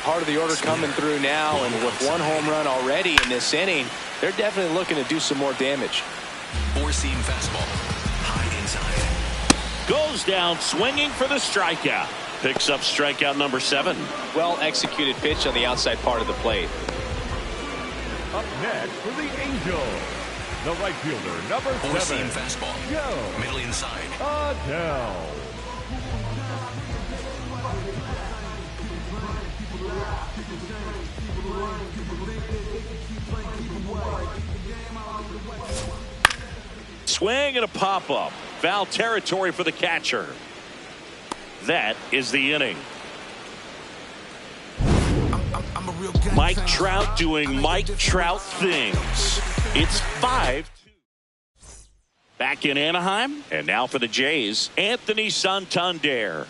Part of the order coming through now, and with one home run already in this inning, they're definitely looking to do some more damage. Four-seam fastball, high inside. Goes down swinging for the strikeout. Picks up strikeout number 7. Well executed pitch on the outside part of the plate. Up next for the Angels, the right fielder, number 7. Four-seam fastball, Joe. middle inside. Adele. Swing and a pop-up. Foul territory for the catcher. That is the inning. Mike Trout doing Mike Trout things. It's 5-2. Back in Anaheim, and now for the Jays, Anthony Santander.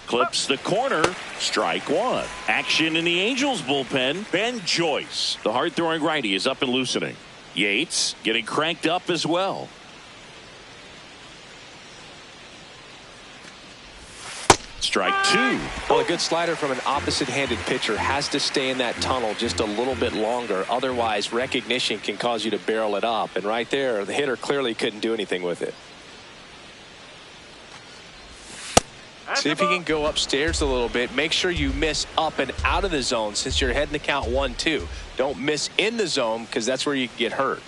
Clips the corner. Strike 1. Action in the Angels bullpen. Ben Joyce, the hard-throwing righty, is up and loosening. Yates getting cranked up as well. Strike 2. Well, a good slider from an opposite-handed pitcher has to stay in that tunnel just a little bit longer. Otherwise, recognition can cause you to barrel it up. And right there, the hitter clearly couldn't do anything with it. See if you can go upstairs a little bit. Make sure you miss up and out of the zone since you're heading to count 1-2. Don't miss in the zone because that's where you get hurt.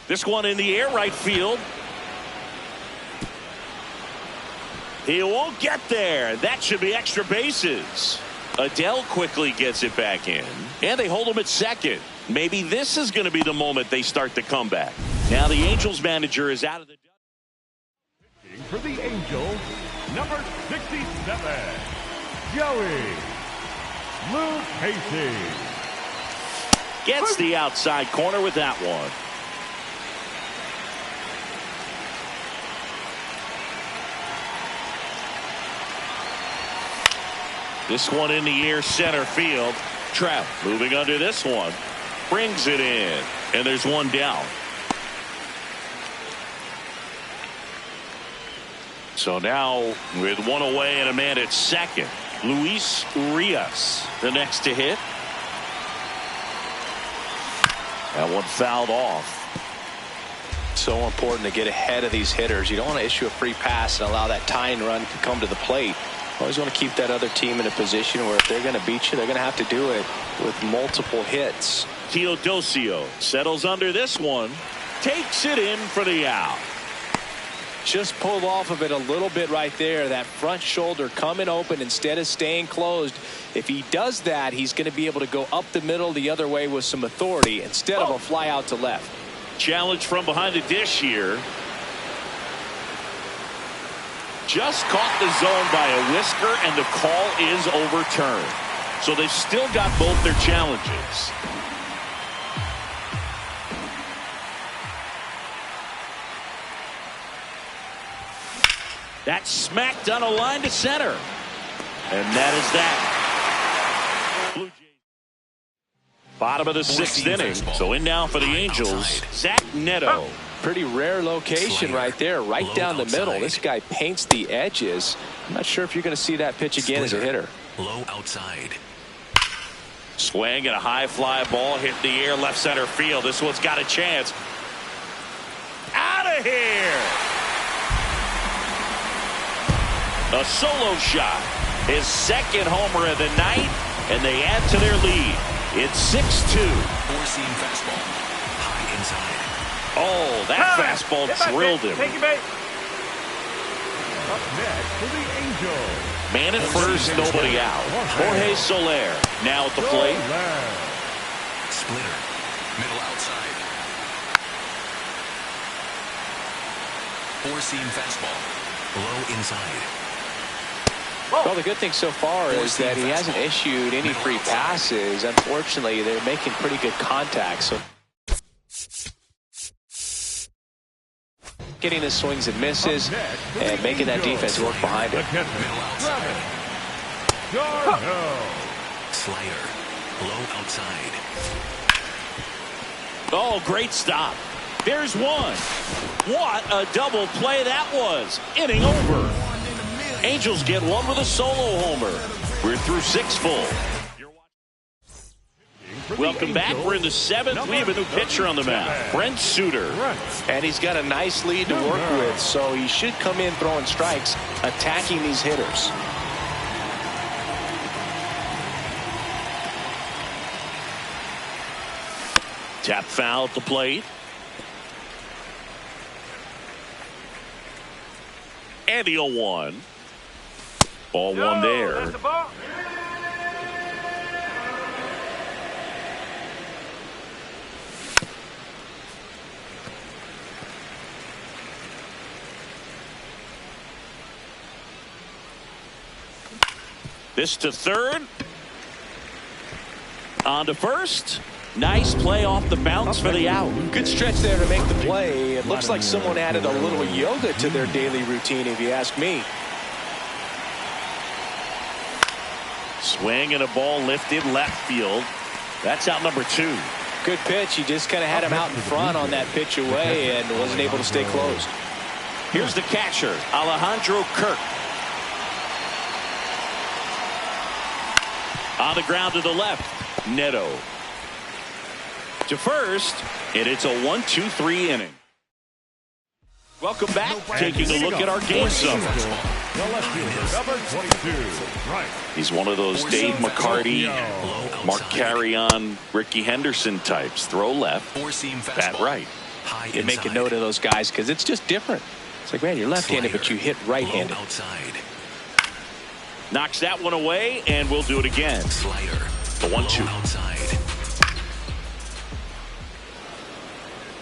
This one in the air right field. He won't get there. That should be extra bases. Adele quickly gets it back in. And they hold him at second. Maybe this is going to be the moment they start the comeback. Now the Angels manager is out of the... For the Angels, number 67, Joey Lucchesi. Gets the outside corner with that one. This one in the air center field. Trout moving under this one. Brings it in. And there's one down. So now with one away and a man at second, Luis Urias, the next to hit. That one fouled off. So important to get ahead of these hitters. You don't want to issue a free pass and allow that tying run to come to the plate. Always want to keep that other team in a position where if they're going to beat you, they're going to have to do it with multiple hits. Teodosio settles under this one. Takes it in for the out. Just pulled off of it a little bit right there. That front shoulder coming open instead of staying closed. If he does that, he's going to be able to go up the middle the other way with some authority instead of a fly out to left. Challenge from behind the dish here. Just caught the zone by a whisker, and the call is overturned. So they've still got both their challenges. That smacked on a line to center. And that is that. Blue Jays. Bottom of the 6th inning. So in now for the Angels, Zach Neto. Pretty rare location right there, right down the middle. This guy paints the edges. I'm not sure if you're going to see that pitch again as a hitter. Low outside. Swing and a high fly ball hit the air left center field. This one's got a chance. Out of here. A solo shot. His second homer of the night, and they add to their lead. It's 6-2. Four-seam fastball. High inside. Oh, that fastball drilled him. Take it back. Up next for the Angels. Man at first, nobody out. Jorge Soler now at the plate. Splitter. Middle outside. Four-seam fastball. Low inside. Well, the good thing so far is that he hasn't issued any free passes. Unfortunately, they're making pretty good contact. So getting his swings and misses and making that defense work behind him. Middle outside. Slider. Low outside. Oh, great stop. There's one. What a double play that was. Inning over. Angels get one with a solo homer. We're through 6 full. Welcome back. We're in the 7th. We have a new pitcher on the mound, Brent Suter. And he's got a nice lead to work with, so he should come in throwing strikes, attacking these hitters. Tap foul at the plate. And the 0-1. Ball one there. This to third. On to first. Nice play off the bounce for the out. Good stretch there to make the play. It looks like someone added a little yoga to their daily routine, if you ask me. Swing and a ball lifted left field. That's out number 2. Good pitch. He just kind of had him out in front on that pitch away and wasn't able to stay closed. Here's the catcher, Alejandro Kirk. On the ground to the left, Neto. To first, and it's a 1-2-3 inning. Welcome back. Taking a look at our game summary. Number 22. Right. He's one of those Dave McCarty, Mark Carrion, Ricky Henderson types. Throw left, bat right. You make a note of those guys because it's just different. It's like, man, you're left-handed, but you hit right-handed. Knocks that one away, and we'll do it again. Slider. The 1-2. Outside.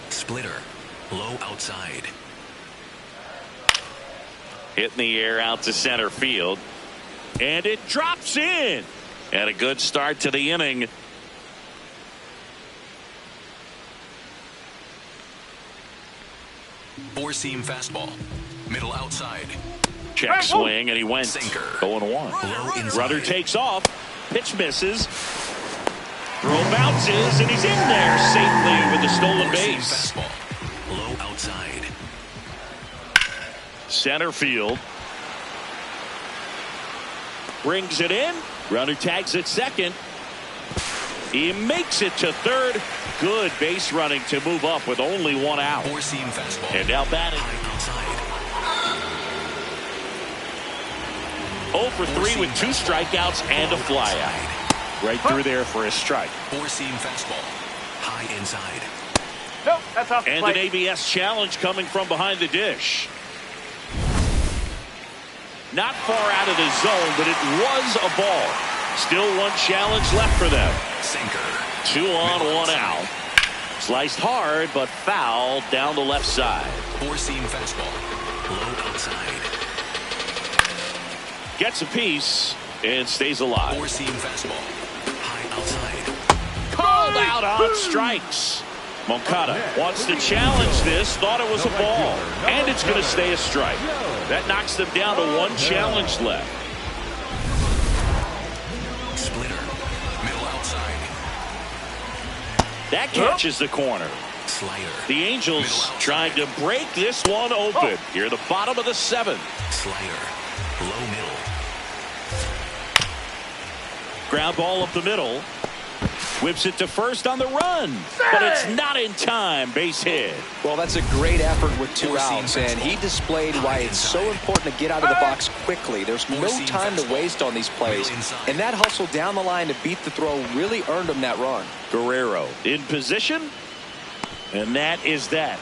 Splitter. Low outside. Hitting the air out to center field. And it drops in. And a good start to the inning. Four-seam fastball. Middle outside. Check swing, and he went Sinker. 0-1. Rudder takes off. Pitch misses. Throw bounces, and he's in there safely with the stolen base. Fastball. Low outside. Center field. Brings it in. Runner tags at second. He makes it to third. Good base running to move up with only one out. Four-seam fastball. And now batting. Outside. 0 for 3 with 2 strikeouts and a flyout. Right through there for a strike. Four-seam fastball. High inside. Nope, that's off the And plate. an ABS challenge coming from behind the dish. Not far out of the zone, but it was a ball. Still one challenge left for them. Sinker. 2 on, 1 out. Sliced hard, but fouled down the left side. Four-seam fastball. Low outside. Gets a piece and stays alive. Four-seam fastball. High outside. Called out on strikes. Moncada wants to challenge this. Thought it was a ball. And it's going to stay a strike. That knocks them down to 1 challenge left. Splitter. Middle outside. That catches the corner. Slider. The Angels trying to break this one open. Here at the bottom of the 7th. Slider. Low middle. Ground ball up the middle. Whips it to first on the run. But it's not in time. Base hit. Well, that's a great effort with 2 outs, and he displayed why it's so important to get out of the box quickly. There's no time to waste on these plays, and that hustle down the line to beat the throw really earned him that run. Guerrero in position, and that is that.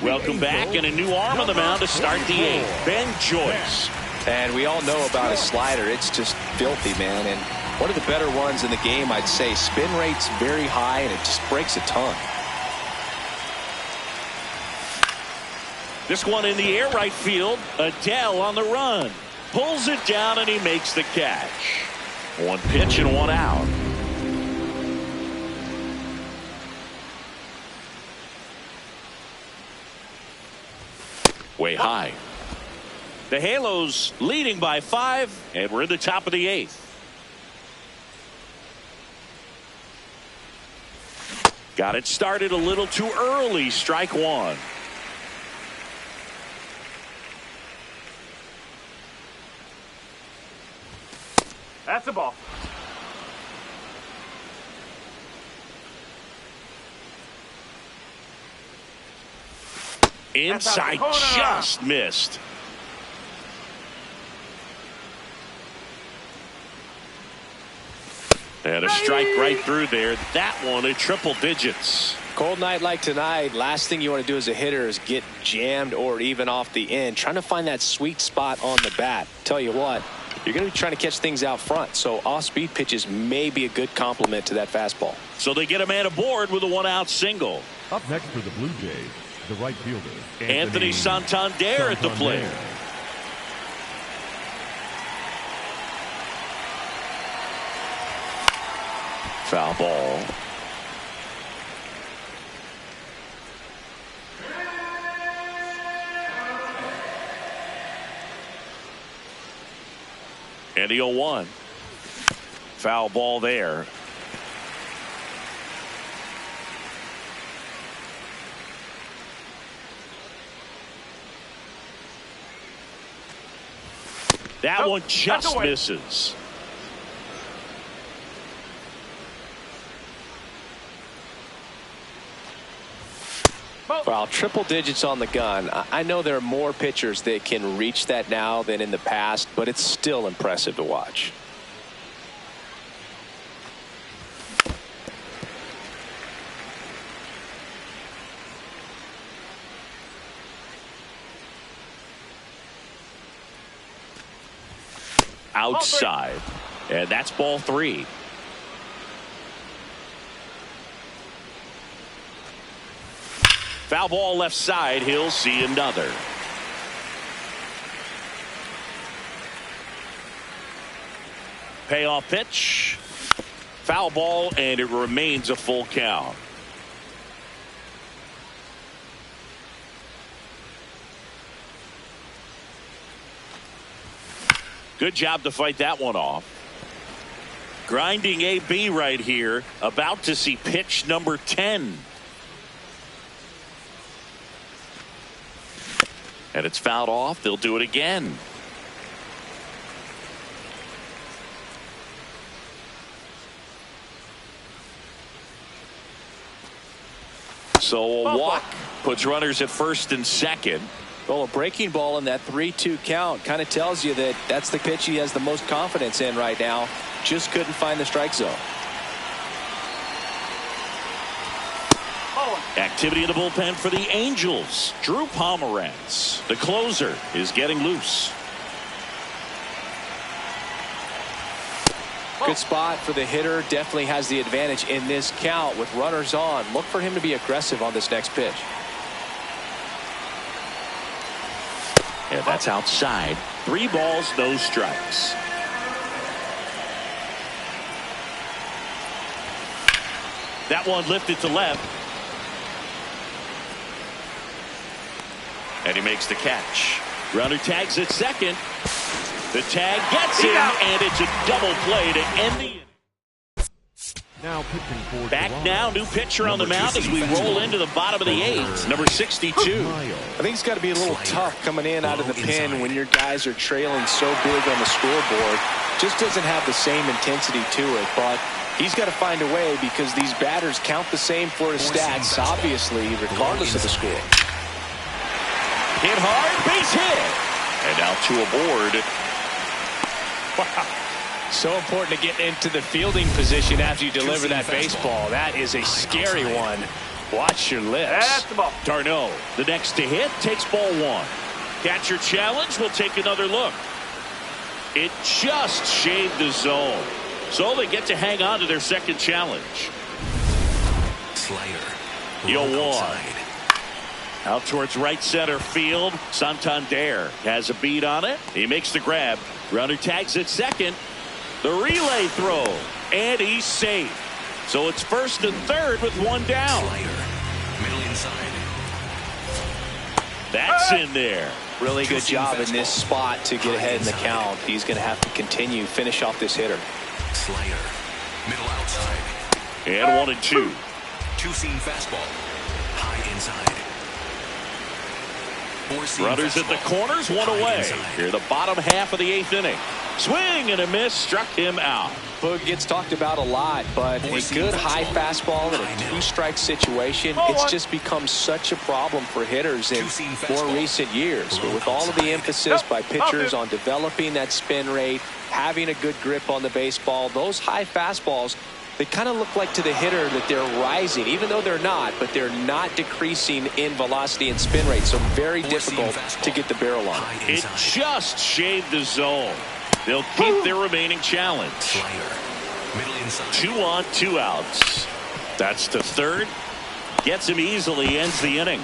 Welcome back, and a new arm on the mound to start the 8th. Ben Joyce. And we all know about his slider. It's just filthy, man. And one of the better ones in the game, I'd say. Spin rate's very high, and it just breaks a ton. This one in the air right field. Adele on the run. Pulls it down, and he makes the catch. 1 pitch and 1 out. Way high. The Halos leading by 5, and we're in the top of the 8th. Got it started a little too early. Strike one. That's a ball. Inside, just missed. And a strike right through there. That one at triple digits. Cold night like tonight, last thing you want to do as a hitter is get jammed or even off the end. Trying to find that sweet spot on the bat. Tell you what, you're going to be trying to catch things out front. So off-speed pitches may be a good complement to that fastball. So they get a man aboard with a one-out single. Up next for the Blue Jays, the right fielder, Anthony Santander at the plate. Foul ball. And the 0-1. Foul ball there. That one just misses. Wow, triple digits on the gun. I know there are more pitchers that can reach that now than in the past, but it's still impressive to watch. Outside. And that's ball three. Foul ball left side. He'll see another. Payoff pitch. Foul ball, and it remains a full count. Good job to fight that one off. Grinding AB right here. About to see pitch number 10. And it's fouled off. They'll do it again. So a walk puts runners at first and second. Well, a breaking ball in that 3-2 count kind of tells you that that's the pitch he has the most confidence in right now. Just couldn't find the strike zone. Activity in the bullpen for the Angels. Drew Pomeranz, the closer, is getting loose. Good spot for the hitter. Definitely has the advantage in this count with runners on. Look for him to be aggressive on this next pitch. And that's outside. 3 balls, no strikes. That one lifted to left. And he makes the catch. Runner tags at second. The tag gets him, and it's a double play to end the inning. Now pitching for Back July. now, new pitcher on the mound as we roll into the bottom of the 8th. Number 62. I think it's got to be a little tough coming in out of the pen when your guys are trailing so big on the scoreboard. Just doesn't have the same intensity to it, but he's got to find a way because these batters count the same for his stats, obviously, regardless of the score. Hit hard, base hit. And now 2 aboard. Wow. So important to get into the fielding position after you deliver that baseball. That is a scary one. Watch your lips. That's the ball. Darno, the next to hit, takes ball 1. Catcher challenge, will take another look. It just shaved the zone. So they get to hang on to their second challenge. Slayer. 0-1. Out towards right center field. Santander has a beat on it. He makes the grab. Runner tags at second. The relay throw. And he's safe. So it's first and third with 1 down. Slayer. Middle inside. That's in there. Really good job in this spot to get ahead in the count. He's going to have to continue, finish off this hitter. Slayer. Middle outside. And 1-2. Two-seam fastball. High inside. Four-seam Runners at the corners, one away. inside. Here, the bottom half of the 8th inning. Swing and a miss, struck him out. Boog gets talked about a lot, but a good high fastball in a 2-strike situation, it's just become such a problem for hitters in more recent years. But with all of the emphasis by pitchers on developing that spin rate, having a good grip on the baseball, those high fastballs, they kind of look like to the hitter that they're rising, even though they're not, but they're not decreasing in velocity and spin rate, so very difficult to get the barrel on. It just shaved the zone. They'll keep their remaining challenge. Middle inside. 2 on, 2 outs. That's to third. Gets him easily, ends the inning.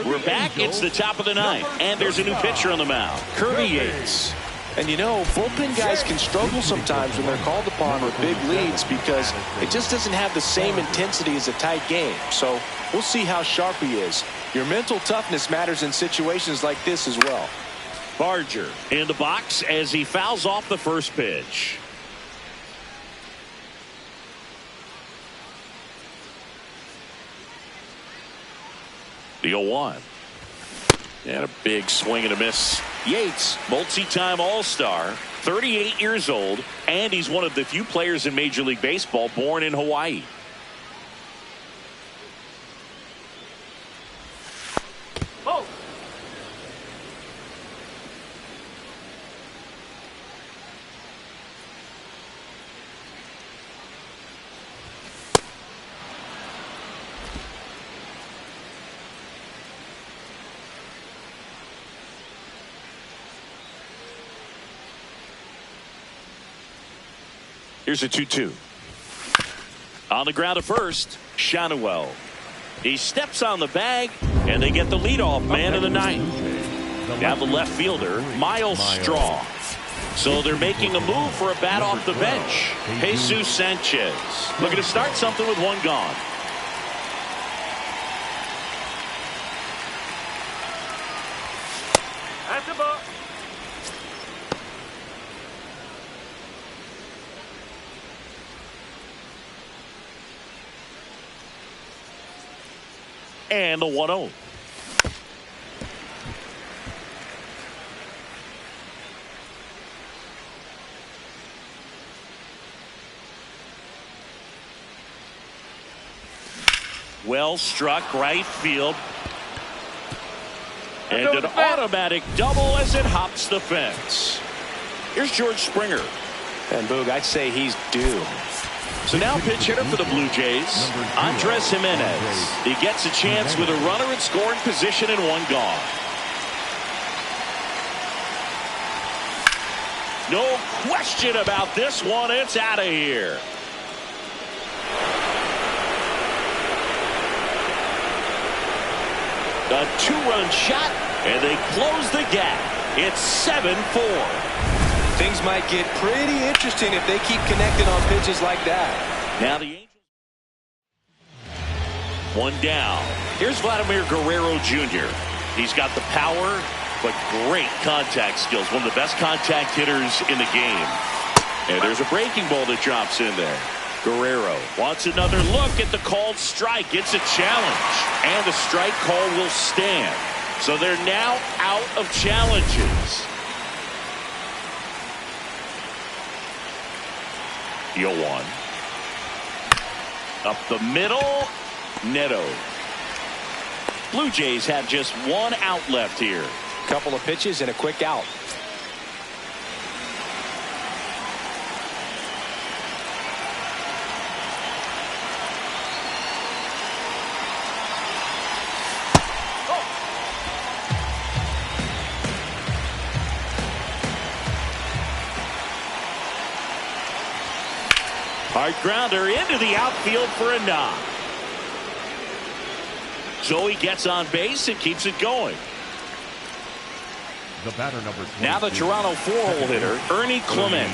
We're back. It's the top of the 9th, and there's a new pitcher on the mound, Kirby Yates. And you know, bullpen guys can struggle sometimes when they're called upon with big leads because it just doesn't have the same intensity as a tight game. So we'll see how sharp he is. Your mental toughness matters in situations like this as well. Barger in the box as he fouls off the first pitch. The 0-1. And a big swing and a miss. Yates, multi-time All-Star, 38 years old, and he's one of the few players in Major League Baseball born in Hawaii. Oh. Here's a 2-2. On the ground at first, Shanuel. He steps on the bag, and they get the leadoff man in the 9th. Now the left fielder, Miles Straw. So they're making a move for a bat off the bench. Jesus Sanchez looking to start something with 1 gone. That's a ball. And the 1-0. Well struck right field. And an automatic double as it hops the fence. Here's George Springer. And Boog, I'd say he's due. So now pitch hitter for the Blue Jays, Andres Jimenez. He gets a chance with a runner in scoring position and 1 gone. No question about this one. It's out of here. A 2-run shot, and they close the gap. It's 7-4. Things might get pretty interesting if they keep connecting on pitches like that. Now the Angels. 1 down. Here's Vladimir Guerrero Jr. He's got the power, but great contact skills. One of the best contact hitters in the game. And there's a breaking ball that drops in there. Guerrero wants another look at the called strike. It's a challenge, and the strike call will stand. So they're now out of challenges. The 0-1. Up the middle, Neto. Blue Jays have just 1 out left here. Couple of pitches and a quick out. Hard grounder into the outfield for a knock. Joey gets on base and keeps it going. The batter number 22. Now the Toronto 4-hole hitter, Ernie Clement.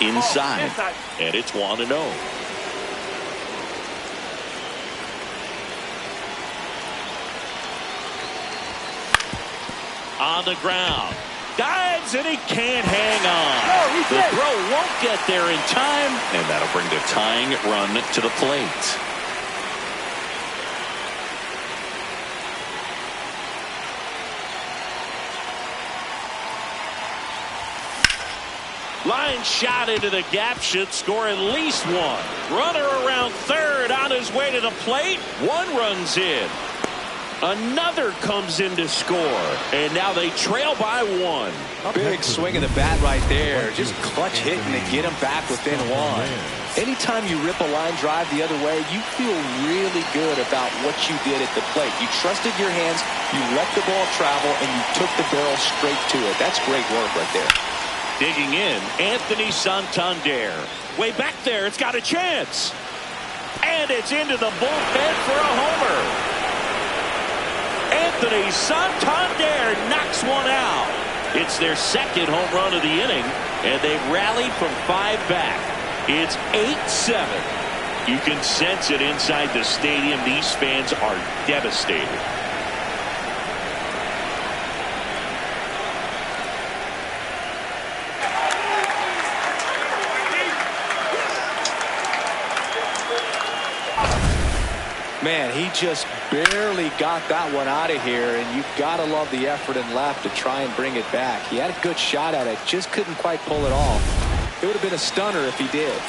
Inside. And it's 1-0. On the ground. Dives, and he can't hang on. The throw won't get there in time, and that'll bring the tying run to the plate. Line shot into the gap should score at least one. Runner around third on his way to the plate. One runs in. Another comes in to score. And now they trail by one. Big swing of the bat right there. Just clutch hitting to get him back within one. Anytime you rip a line drive the other way, you feel really good about what you did at the plate. You trusted your hands, you let the ball travel, and you took the barrel straight to it. That's great work right there. Digging in, Anthony Santander. Way back there, it's got a chance. And it's into the bullpen for a homer. Anthony Santander knocks one out. It's their second home run of the inning, and they've rallied from 5 back. It's 8-7. You can sense it inside the stadium. These fans are devastated. Man, he just barely got that one out of here, and you've got to love the effort and left to try and bring it back. He had a good shot at it, just couldn't quite pull it off. It would have been a stunner if he did.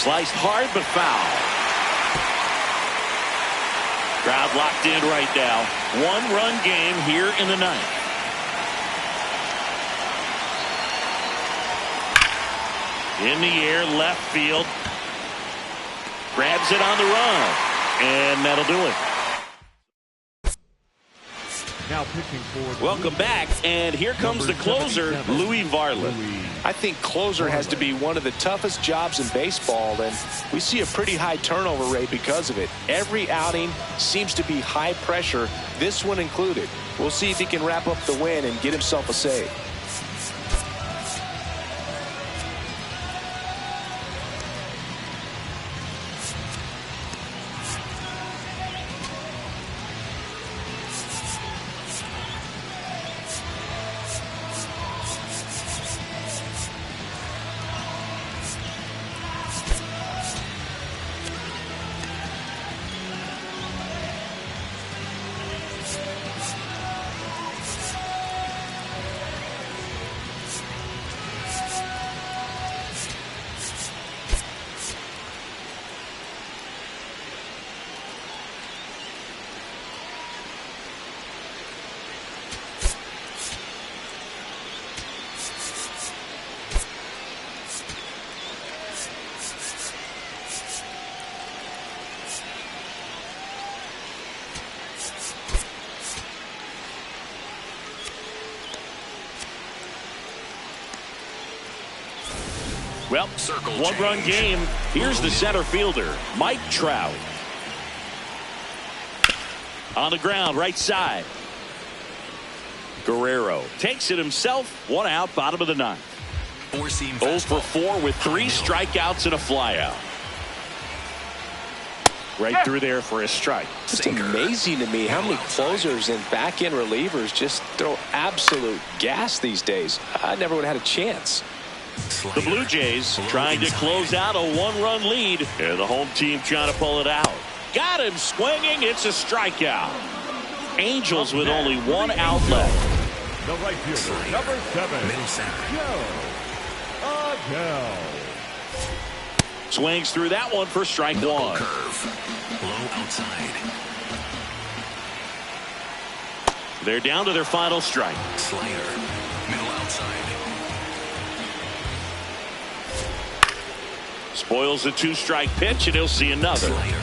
Sliced hard but foul. Crowd locked in right now. 1-run game here in the ninth. In the air, left field. Grabs it on the run. And that'll do it. Now pitching for Welcome back, and here comes the closer, Louis Varland. I think closer has to be one of the toughest jobs in baseball, and we see a pretty high turnover rate because of it. Every outing seems to be high pressure, this one included. We'll see if he can wrap up the win and get himself a save. Well, 1-run game. Here's the center fielder, Mike Trout. On the ground, right side. Guerrero takes it himself. 1 out, bottom of the ninth. 0 for 4 with 3 strikeouts and a flyout. Right through there for a strike. It's amazing to me how many closers and back-end relievers just throw absolute gas these days. I never would have had a chance. The Blue Jays trying to close out a 1-run lead. And the home team trying to pull it out. Got him swinging. It's a strikeout. Angels with only 1 out left. the right fielder, number 7, Middle center. Joe Adele. Swings through that one for strike 1. Curve. Low outside. They're down to their final strike. Slider. Middle outside. Spoils the 2-strike pitch, and he'll see another. Slider.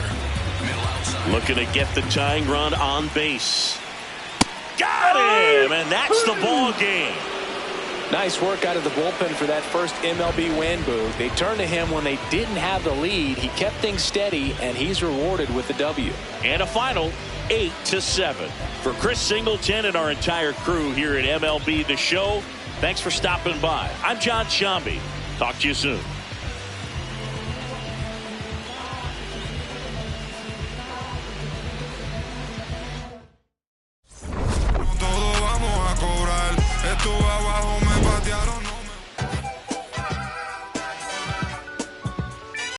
Middle outside. Looking to get the tying run on base. Got him, and that's the ball game. Nice work out of the bullpen for that first MLB win, Boo. They turned to him when they didn't have the lead. He kept things steady, and he's rewarded with the W. And a final 8-7. For Chris Singleton and our entire crew here at MLB The Show, thanks for stopping by. I'm John Shambi. Talk to you soon.